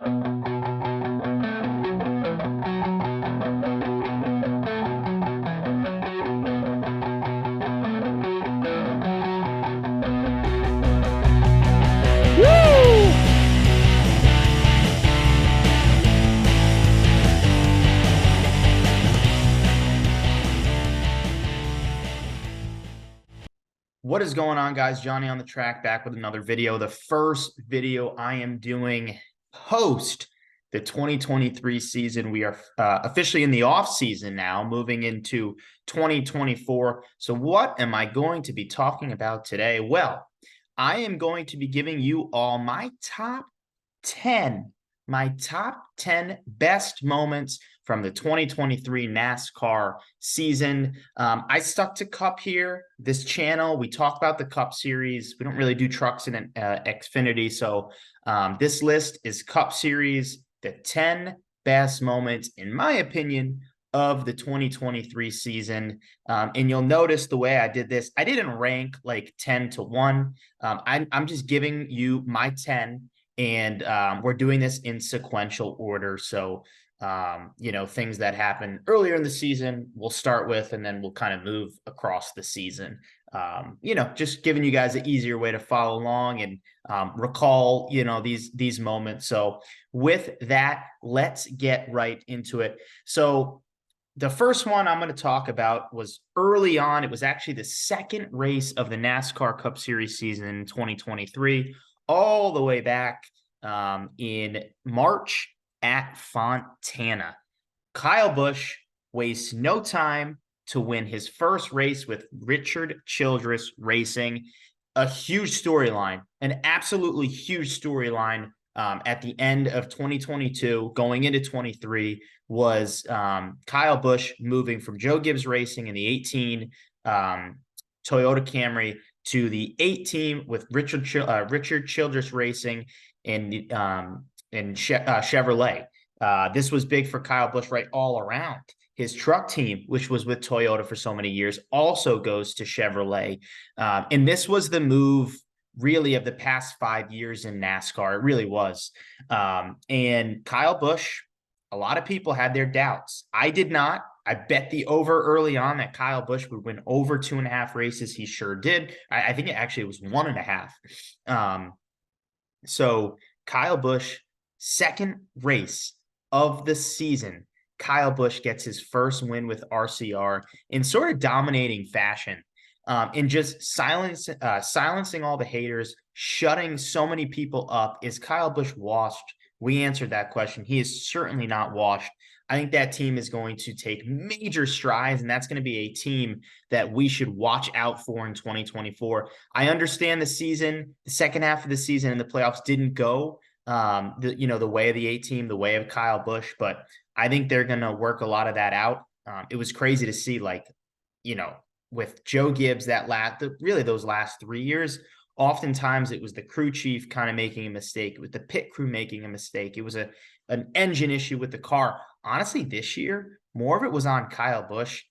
What is going on, guys? Johnny on the track, back with another video. The first video I am doing post the 2023 season. We are officially in the off season now, moving into 2024. So what am I going to be talking about today? Well, I am going to be giving you all my top 10 best moments from the 2023 NASCAR season. I stuck to Cup here. This channel, we talk about the Cup series. We don't really do trucks and Xfinity. So this list is Cup series, the 10 best moments, in my opinion, of the 2023 season. And you'll notice the way I did this, I didn't rank like 10 to 1. I'm just giving you my 10. And we're doing this in sequential order. So, things that happen earlier in the season, we'll start with, and then we'll kind of move across the season. Just giving you guys an easier way to follow along and recall, these moments. So with that, let's get right into it. So the first one I'm going to talk about was early on. It was actually the second race of the NASCAR Cup Series season in 2023. All the way back in March at Fontana. Kyle Busch wastes no time to win his first race with Richard Childress Racing. A huge storyline, an absolutely huge storyline at the end of 2022, going into 23, was Kyle Busch moving from Joe Gibbs Racing in the 18 Toyota Camry to the 8 team with Richard Childress Racing and Chevrolet. This was big for Kyle Busch, right, all around. His truck team, which was with Toyota for so many years, also goes to Chevrolet. And this was the move, really, of the past 5 years in NASCAR. It really was. And Kyle Busch, a lot of people had their doubts. I did not. I bet the over early on that Kyle Busch would win over 2.5 races. He sure did. I think it actually was 1.5. So Kyle Busch, second race of the season, Kyle Busch gets his first win with RCR in sort of dominating fashion, and just silencing all the haters, shutting so many people up. Is Kyle Busch washed? We answered that question. He is certainly not washed. I think that team is going to take major strides, and that's going to be a team that we should watch out for in 2024. I understand the second half of the season and the playoffs didn't go the way of the 8 team, the way of Kyle Busch, but I think they're going to work a lot of that out. It was crazy to see, with Joe Gibbs, those last 3 years, oftentimes it was the crew chief kind of making a mistake, with the pit crew making a mistake. It was an engine issue with the car. Honestly, this year, more of it was on Kyle Busch,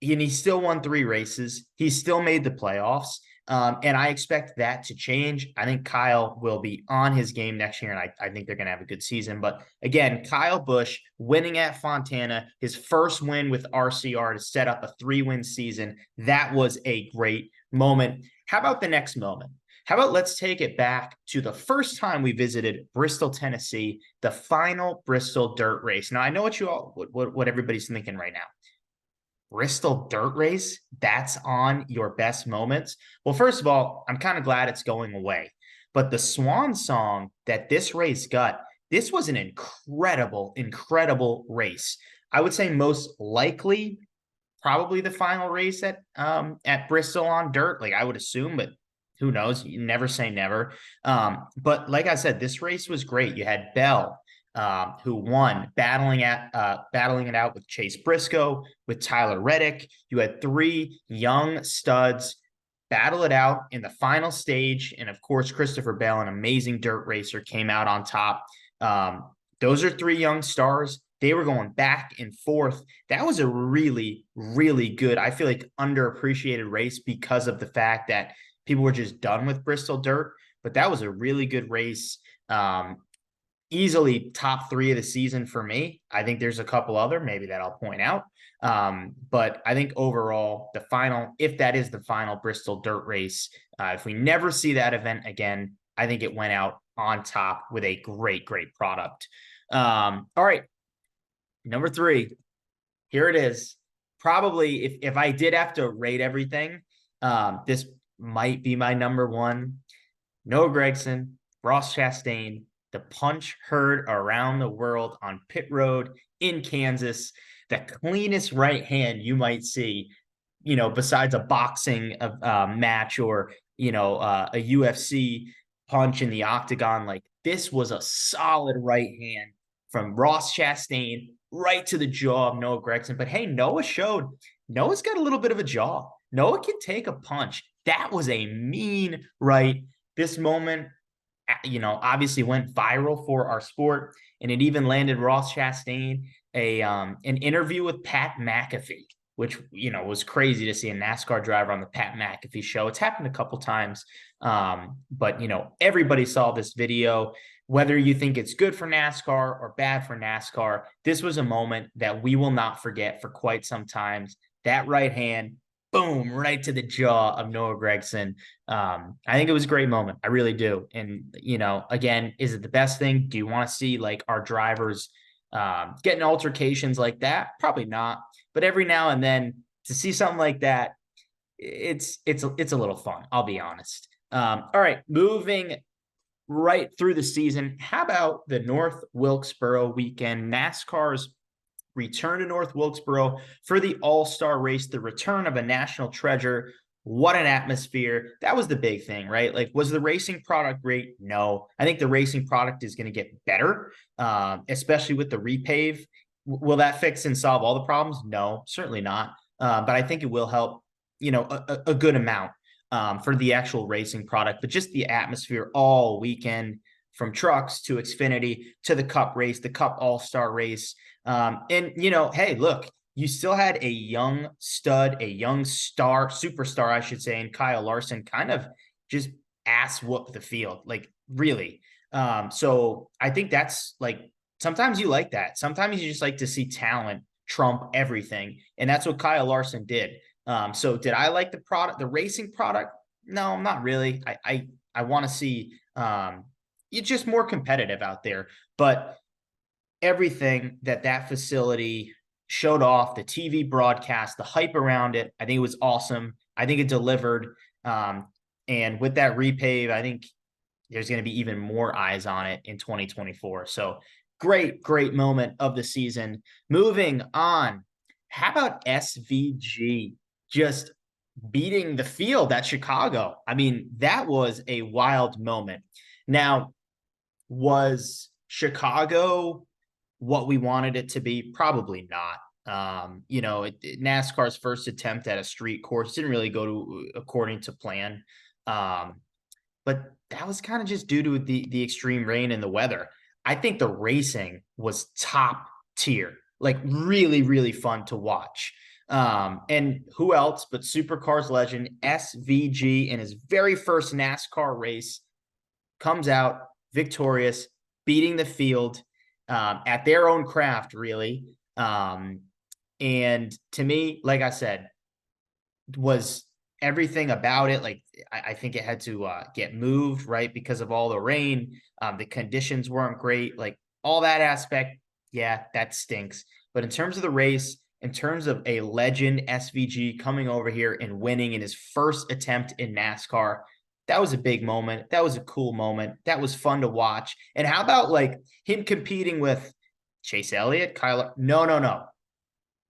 and he still won 3 races. He still made the playoffs, and I expect that to change. I think Kyle will be on his game next year, and I think they're going to have a good season. But again, Kyle Busch winning at Fontana, his first win with RCR to set up a 3-win season. That was a great moment. How about the next moment? How about let's take it back to the first time we visited Bristol, Tennessee, the final Bristol dirt race. Now, I know what everybody's thinking right now. Bristol dirt race, that's on your best moments. Well, first of all, I'm kind of glad it's going away. But the swan song that this race got, this was an incredible, incredible race. I would say most likely probably the final race at Bristol on dirt. I would assume, but who knows? You never say never. But like I said, this race was great. You had Bell, who won, battling it out with Chase Briscoe, with Tyler Reddick. You had 3 young studs battle it out in the final stage. And of course, Christopher Bell, an amazing dirt racer, came out on top. Those are 3 young stars. They were going back and forth. That was a really, really good, I feel like, underappreciated race because of the fact that people were just done with Bristol dirt. But that was a really good race. easily top 3 of the season for me. I think there's a couple other maybe that I'll point out. But I think overall, the final, if that is the final Bristol dirt race, if we never see that event again, I think it went out on top with a great, great product. All right. Number 3, here it is. Probably if I did have to rate everything, this might be my number 1. Noah Gragson, Ross Chastain, the punch heard around the world on pit road in Kansas, the cleanest right hand you might see, besides a boxing match or, a UFC punch in the octagon. Like, this was a solid right hand from Ross Chastain right to the jaw of Noah Gragson. But hey, Noah's got a little bit of a jaw. Noah can take a punch. That was a mean right. This moment, obviously went viral for our sport, and it even landed Ross Chastain an interview with Pat McAfee, which was crazy to see a NASCAR driver on the Pat McAfee show. It's happened a couple times, but everybody saw this video. Whether you think it's good for NASCAR or bad for NASCAR, this was a moment that we will not forget for quite some time. That right hand, boom, right to the jaw of Noah Gragson. I think it was a great moment. I really do. And, again, is it the best thing? Do you want to see like our drivers getting altercations like that? Probably not. But every now and then to see something like that, it's a little fun. I'll be honest. All right, moving right through the season. How about the North Wilkesboro weekend? NASCAR's return to North Wilkesboro for the AllStar Race, the return of a national treasure. What an atmosphere. That was the big thing, right? Like, was the racing product great? No. I think the racing product is going to get better, especially with the repave. Will that fix and solve all the problems? No, certainly not. But I think it will help, a good amount for the actual racing product. But just the atmosphere all weekend, from trucks to Xfinity to the Cup race, the Cup All-Star race. And, hey, look, you still had a young stud, a young star, superstar, I should say, and Kyle Larson kind of just ass whoop the field, like, really. So I think that's like, sometimes you like that. Sometimes you just like to see talent trump everything. And that's what Kyle Larson did. So did I like the product, the racing product? No, not really. I want to see it's just more competitive out there. But everything that facility showed off, the TV broadcast, the hype around it, I think it was awesome. I think it delivered. And with that repave, I think there's going to be even more eyes on it in 2024. So great, great moment of the season. Moving on. How about SVG just beating the field at Chicago? I mean, that was a wild moment. Now, was Chicago what we wanted it to be? Probably not. NASCAR's first attempt at a street course didn't really go according to plan. But that was kind of just due to the extreme rain and the weather. I think the racing was top tier, like really, really fun to watch. And who else but Supercars legend SVG in his very first NASCAR race comes out victorious, beating the field at their own craft, really. And to me, like I said, was everything about it. Like, I think it had to get moved, right? Because of all the rain. The conditions weren't great. Like, all that aspect, yeah, that stinks. But in terms of the race, in terms of a legend SVG coming over here and winning in his first attempt in NASCAR, that was a big moment. That was a cool moment. That was fun to watch. And how about like him competing with Chase Elliott, Kyler? No.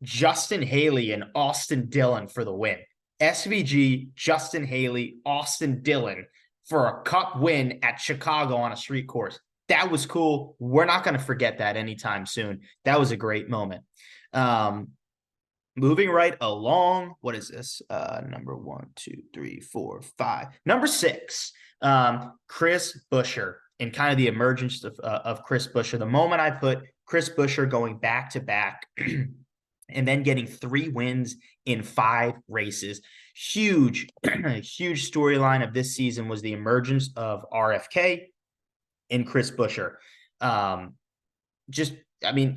Justin Haley and Austin Dillon for the win. SVG, Justin Haley, Austin Dillon for a Cup win at Chicago on a street course. That was cool. We're not going to forget that anytime soon. That was a great moment. Moving right along. What is this? Number 1, 2, 3, 4, 5. Number 6. Chris Buescher, and kind of the emergence of Chris Buescher. The moment I put Chris Buescher going back to back and then getting 3 wins in 5 races. Huge, huge storyline of this season was the emergence of RFK and Chris Buescher. Um, just, I mean,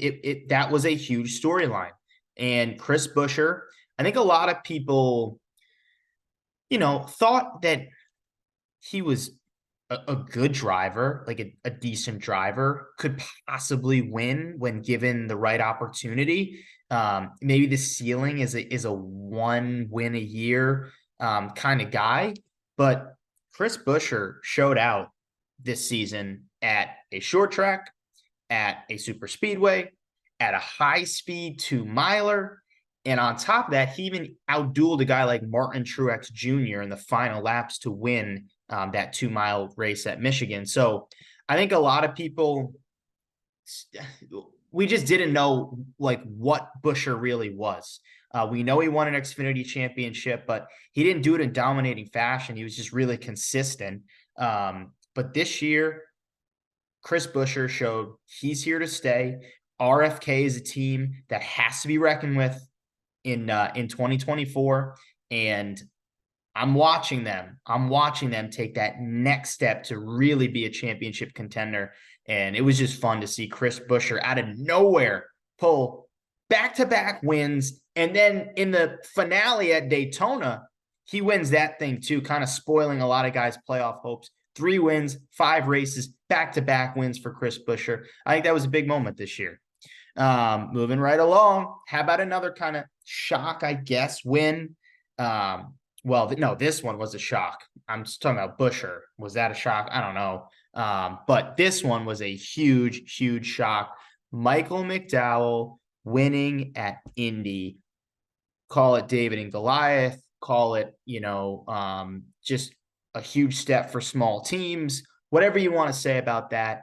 that was a huge storyline. And Chris Buescher, I think a lot of people, thought that he was a good driver, like a decent driver, could possibly win when given the right opportunity. Maybe the ceiling is a one win a year kind of guy, but Chris Buescher showed out this season at a short track, at a super speedway, at a high speed 2 miler. And on top of that, he even outdueled a guy like Martin Truex Jr. in the final laps to win that 2 mile race at Michigan. So I think a lot of people, we just didn't know like what Buescher really was. We know he won an Xfinity championship, but he didn't do it in dominating fashion. He was just really consistent. But this year, Chris Buescher showed he's here to stay. RFK is a team that has to be reckoned with in 2024, and I'm watching them. I'm watching them take that next step to really be a championship contender. And it was just fun to see Chris Buescher out of nowhere pull back-to-back wins. And then in the finale at Daytona, he wins that thing too, kind of spoiling a lot of guys' playoff hopes. 3 wins, 5 races, back-to-back wins for Chris Buescher. I think that was a big moment this year. Moving right along, how about another kind of shock, I guess, win? Well, no, this one was a shock. I'm just talking about Buescher. Was that a shock? I don't know. But this one was a huge, huge shock. Michael McDowell winning at Indy. Call it David and Goliath. Call it, just a huge step for small teams. Whatever you want to say about that.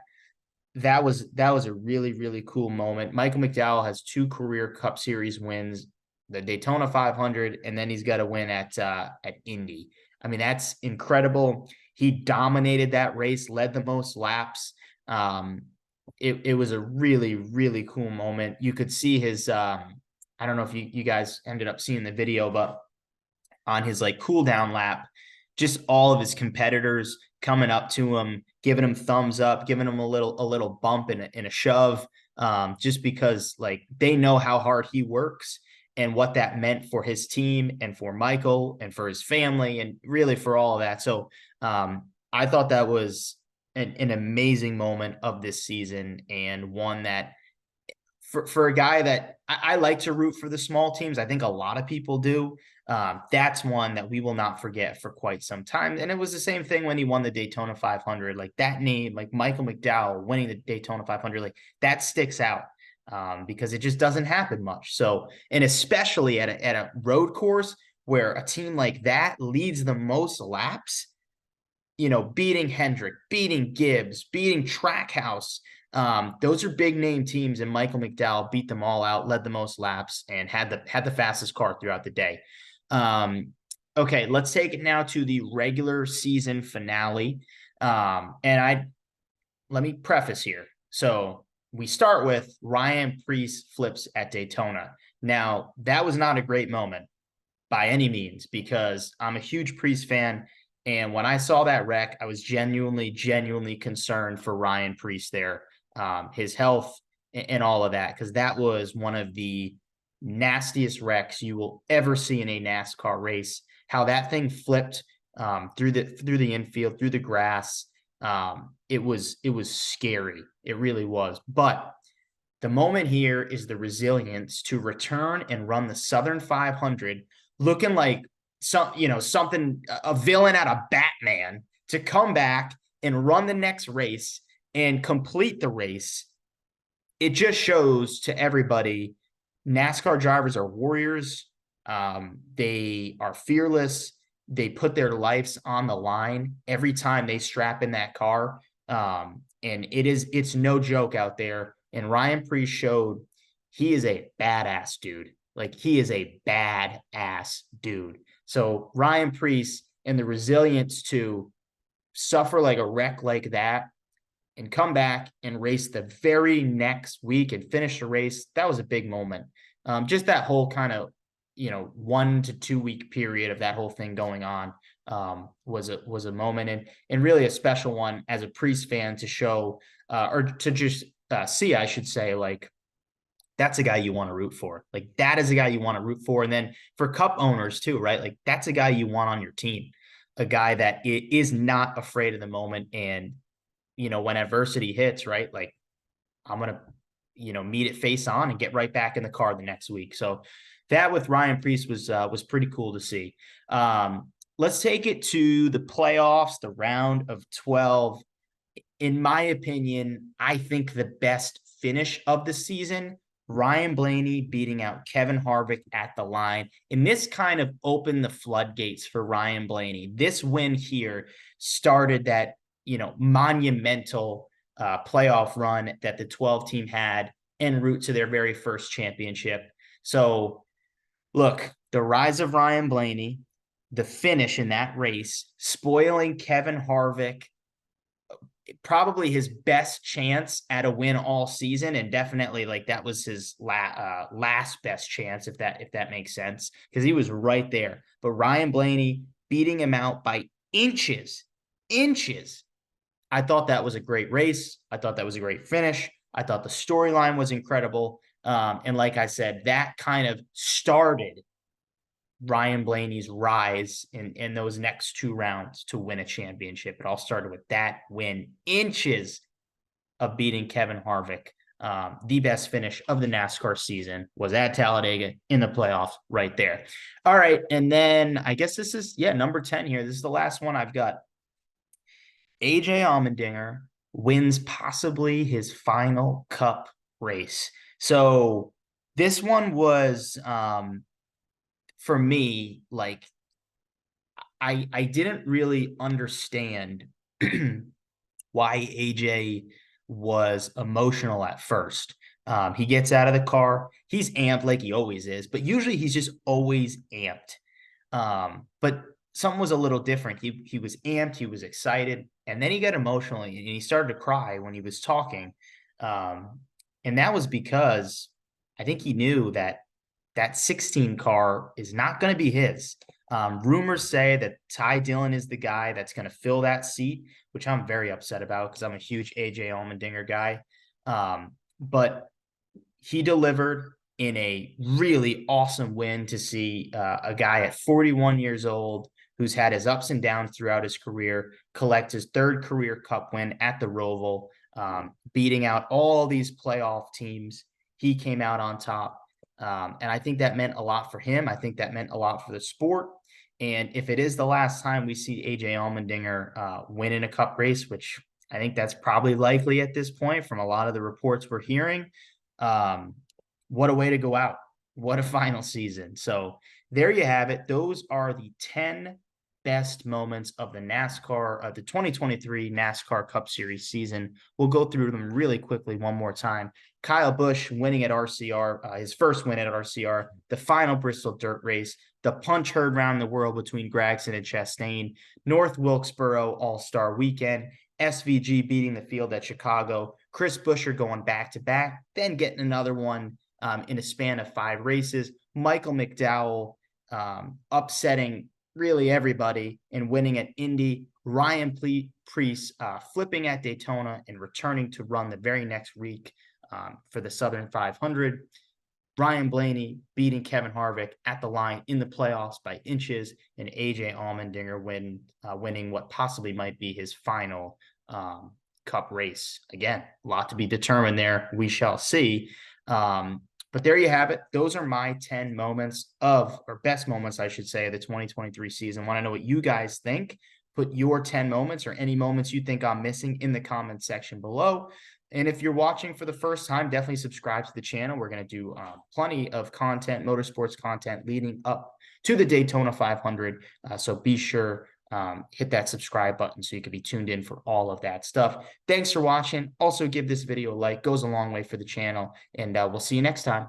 That was a really, really cool moment. Michael McDowell has 2 career Cup Series wins, the Daytona 500, and then he's got a win at Indy. I mean, that's incredible. He dominated that race, led the most laps. It was a really, really cool moment. You could see his I don't know if you guys ended up seeing the video, but on his like cool down lap, just all of his competitors coming up to him, giving him thumbs up, giving him a little bump and a shove, just because like they know how hard he works and what that meant for his team and for Michael and for his family and really for all of that. So I thought that was an amazing moment of this season, and one that for a guy that I like to root for the small teams. I think a lot of people do. That's one that we will not forget for quite some time. And it was the same thing when he won the Daytona 500. Like that name, like Michael McDowell winning the Daytona 500, like that sticks out because it just doesn't happen much. So, and especially at a road course where a team like that leads the most laps, beating Hendrick, beating Gibbs, beating Trackhouse. Those are big name teams, and Michael McDowell beat them all out, led the most laps, and had the fastest car throughout the day. Okay, let's take it now to the regular season finale. And let me preface here. So we start with Ryan Preece flips at Daytona. Now, that was not a great moment by any means, because I'm a huge Preece fan. And when I saw that wreck, I was genuinely concerned for Ryan Preece there, his health and all of that, because that was one of the nastiest wrecks you will ever see in a NASCAR race. How that thing flipped through the infield, through the grass. It was scary. It really was. But the moment here is the resilience to return and run the Southern 500, looking like something, a villain out of Batman, to come back and run the next race and complete the race. It just shows to everybody NASCAR drivers are warriors. They are fearless. They put their lives on the line every time they strap in that car. And it's no joke out there. And Ryan Preece showed he is a badass dude. Like, he is a badass dude. So Ryan Preece and the resilience to suffer like a wreck like that and come back and race the very next week and finish the race, that was a big moment. Just that whole kind of, 1 to 2 week period of that whole thing going on was a moment, and really a special one as a Preece fan to show or to just see, I should say, like, that's a guy you want to root for. Like, that is a guy you want to root for. And then for Cup owners too, right? Like, that's a guy you want on your team, a guy that is not afraid of the moment. And, when adversity hits, right? Like, I'm going to, meet it face on and get right back in the car the next week. So that with Ryan Preece was pretty cool to see. Let's take it to the playoffs, the round of 12. In my opinion, I think the best finish of the season, Ryan Blaney beating out Kevin Harvick at the line. And this kind of opened the floodgates for Ryan Blaney. This win here started that, monumental playoff run that the 12 team had en route to their very first championship. So look, the rise of Ryan Blaney, the finish in that race, spoiling Kevin Harvick, probably his best chance at a win all season, and definitely like that was his last best chance, if that makes sense, because he was right there. But Ryan Blaney beating him out by inches. I thought that was a great race. I thought that was a great finish. I thought the storyline was incredible. And like I said, that kind of started Ryan Blaney's rise in those next two rounds to win a championship. It all started with that win, inches of beating Kevin Harvick. The best finish of the NASCAR season was at Talladega in the playoffs right there. All right. And then I guess this is, number 10 here. This is the last one I've got. AJ Allmendinger wins possibly his final Cup race. So this one was, for me, like, I didn't really understand why AJ was emotional at first. He gets out of the car. He's amped like he always is, but usually he's just always amped. But something was a little different. He was amped, he was excited, and then he got emotional and he started to cry when he was talking. And that was because I think he knew that 16 car is not going to be his. Rumors say that Ty Dillon is the guy that's going to fill that seat, which I'm very upset about because I'm a huge AJ Allmendinger guy. But he delivered in a really awesome win to see a guy at 41 years old who's had his ups and downs throughout his career collect his third career Cup win at the Roval, beating out all these playoff teams. He came out on top. And I think that meant a lot for him. I think that meant a lot for the sport. And if it is the last time we see AJ Allmendinger win in a Cup race, which I think that's probably likely at this point from a lot of the reports we're hearing, what a way to go out. What a final season. So there you have it. Those are the 10 best moments of the NASCAR, the 2023 NASCAR Cup Series season. We'll go through them really quickly one more time. Kyle Busch winning at RCR, his first win at RCR, the final Bristol dirt race, the punch heard around the world between Gragson and Chastain, North Wilkesboro All-Star Weekend, SVG beating the field at Chicago, Chris Buescher going back-to-back, then getting another one in a span of 5 races, Michael McDowell upsetting really everybody and winning at Indy, Ryan Preece flipping at Daytona and returning to run the very next week for the Southern 500. Ryan Blaney beating Kevin Harvick at the line in the playoffs by inches, and AJ Allmendinger winning what possibly might be his final Cup race. Again, a lot to be determined there. We shall see. But there you have it. Those are my 10 moments or best moments, I should say, of the 2023 season. Want to know what you guys think? Put your 10 moments or any moments you think I'm missing in the comment section below. And if you're watching for the first time, definitely subscribe to the channel. We're going to do plenty of content, motorsports content leading up to the Daytona 500. So be sure hit that subscribe button so you can be tuned in for all of that stuff. Thanks for watching. Also, give this video a like. Goes a long way for the channel. And we'll see you next time.